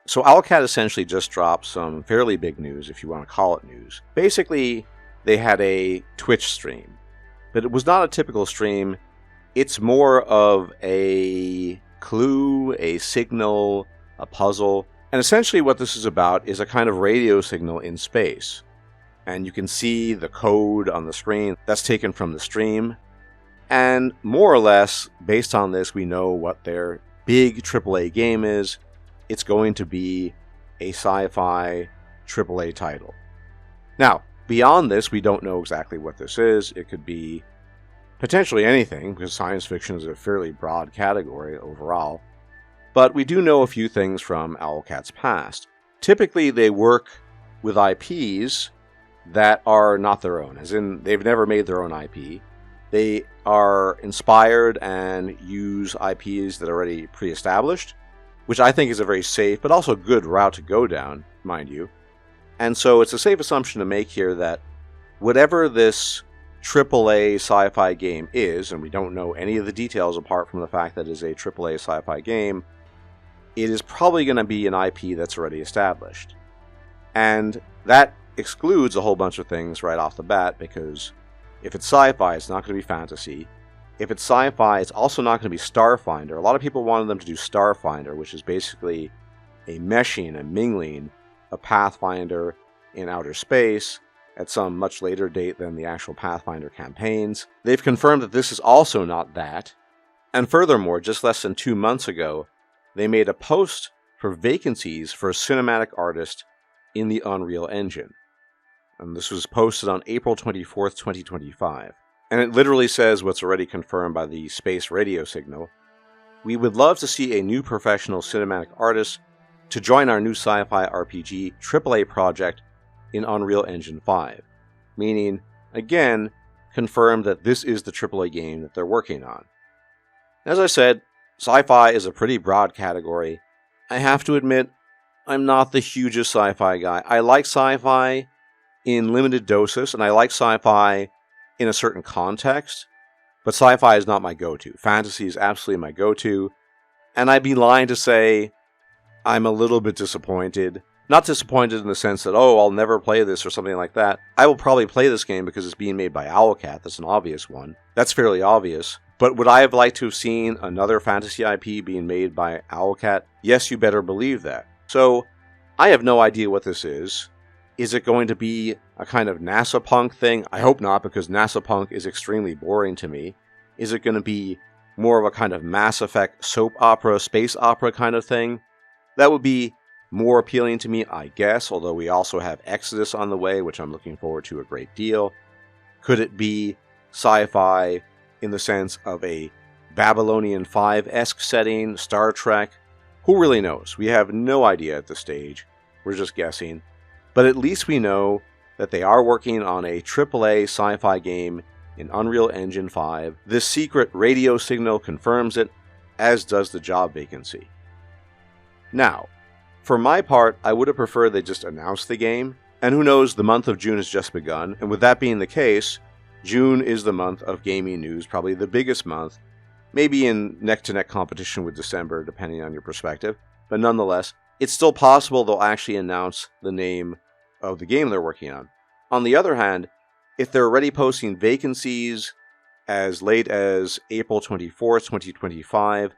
So Owlcat essentially just dropped some fairly big news, if you want to call it news. Basically, they had a Twitch stream, but it was not a typical stream. It's more of a clue, a signal, a puzzle. And essentially what this is about is a kind of radio signal in space. And you can see the code on the screen that's taken from the stream. And more or less, based on this, we know what their big AAA game is. It's going to be a sci-fi AAA title. Now, beyond this, we don't know exactly what this is. It could be potentially anything, because science fiction is a fairly broad category overall. But we do know a few things from Owlcat's past. Typically, they work with IPs that are not their own, as in they've never made their own IP. They are inspired and use IPs that are already pre-established, which I think is a very safe but also good route to go down, mind you. And so it's a safe assumption to make here that whatever this AAA sci-fi game is, and we don't know any of the details apart from the fact that it is a AAA sci-fi game, it is probably going to be an IP that's already established. And that excludes a whole bunch of things right off the bat, because if it's sci-fi, it's not going to be fantasy. If it's sci-fi, it's also not going to be Starfinder. A lot of people wanted them to do Starfinder, which is basically a meshing, a mingling, a Pathfinder in outer space at some much later date than the actual Pathfinder campaigns. They've confirmed that this is also not that. And furthermore, just less than 2 months ago, they made a post for vacancies for a cinematic artist in the Unreal Engine. And this was posted on April 24th, 2025. And it literally says what's already confirmed by the space radio signal. We would love to see a new professional cinematic artist to join our new sci-fi RPG AAA project in Unreal Engine 5. Meaning, again, confirmed that this is the AAA game that they're working on. As I said, sci-fi is a pretty broad category. I have to admit, I'm not the hugest sci-fi guy. I like sci-fi in limited doses, and I like sci-fi in a certain context, but sci-fi is not my go-to. Fantasy is absolutely my go-to, and I'd be lying to say I'm a little bit disappointed. Not disappointed in the sense that, oh, I'll never play this or something like that. I will probably play this game because it's being made by Owlcat. That's an obvious one. That's fairly obvious. But would I have liked to have seen another fantasy IP being made by Owlcat? Yes, you better believe that. So, I have no idea what this is. Is it going to be a kind of NASA punk thing? I hope not, because NASA punk is extremely boring to me. Is it going to be more of a kind of Mass Effect soap opera, space opera kind of thing? That would be more appealing to me, I guess, although we also have Exodus on the way, which I'm looking forward to a great deal. Could it be sci-fi in the sense of a Babylonian 5-esque setting, Star Trek? Who really knows? We have no idea at this stage. We're just guessing. But at least we know that they are working on a AAA sci-fi game in Unreal Engine 5. This secret radio signal confirms it, as does the job vacancy. Now, for my part, I would have preferred they just announced the game, and who knows, the month of June has just begun, and with that being the case, June is the month of gaming news, probably the biggest month, maybe in neck-to-neck competition with December, depending on your perspective, but nonetheless, it's still possible they'll actually announce the name of the game they're working on. On the other hand, if they're already posting vacancies as late as April 24th, 2025,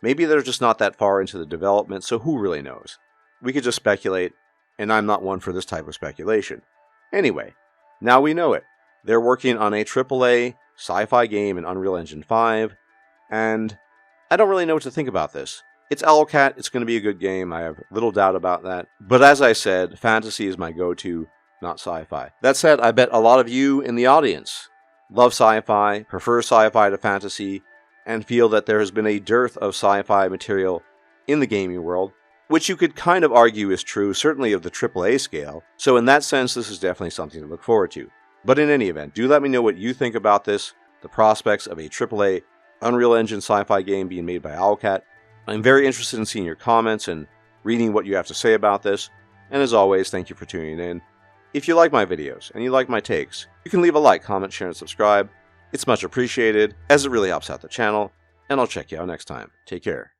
maybe they're just not that far into the development, so who really knows? We could just speculate, and I'm not one for this type of speculation. Anyway, now we know it. They're working on a AAA sci-fi game in Unreal Engine 5, and I don't really know what to think about this. It's Owlcat, it's going to be a good game, I have little doubt about that. But as I said, fantasy is my go-to, not sci-fi. That said, I bet a lot of you in the audience love sci-fi, prefer sci-fi to fantasy, and feel that there has been a dearth of sci-fi material in the gaming world, which you could kind of argue is true, certainly of the AAA scale. So in that sense, this is definitely something to look forward to. But in any event, do let me know what you think about this, the prospects of a AAA Unreal Engine sci-fi game being made by Owlcat. I'm very interested in seeing your comments and reading what you have to say about this. And as always, thank you for tuning in. If you like my videos and you like my takes, you can leave a like, comment, share, and subscribe. It's much appreciated, as it really helps out the channel. And I'll check you out next time. Take care.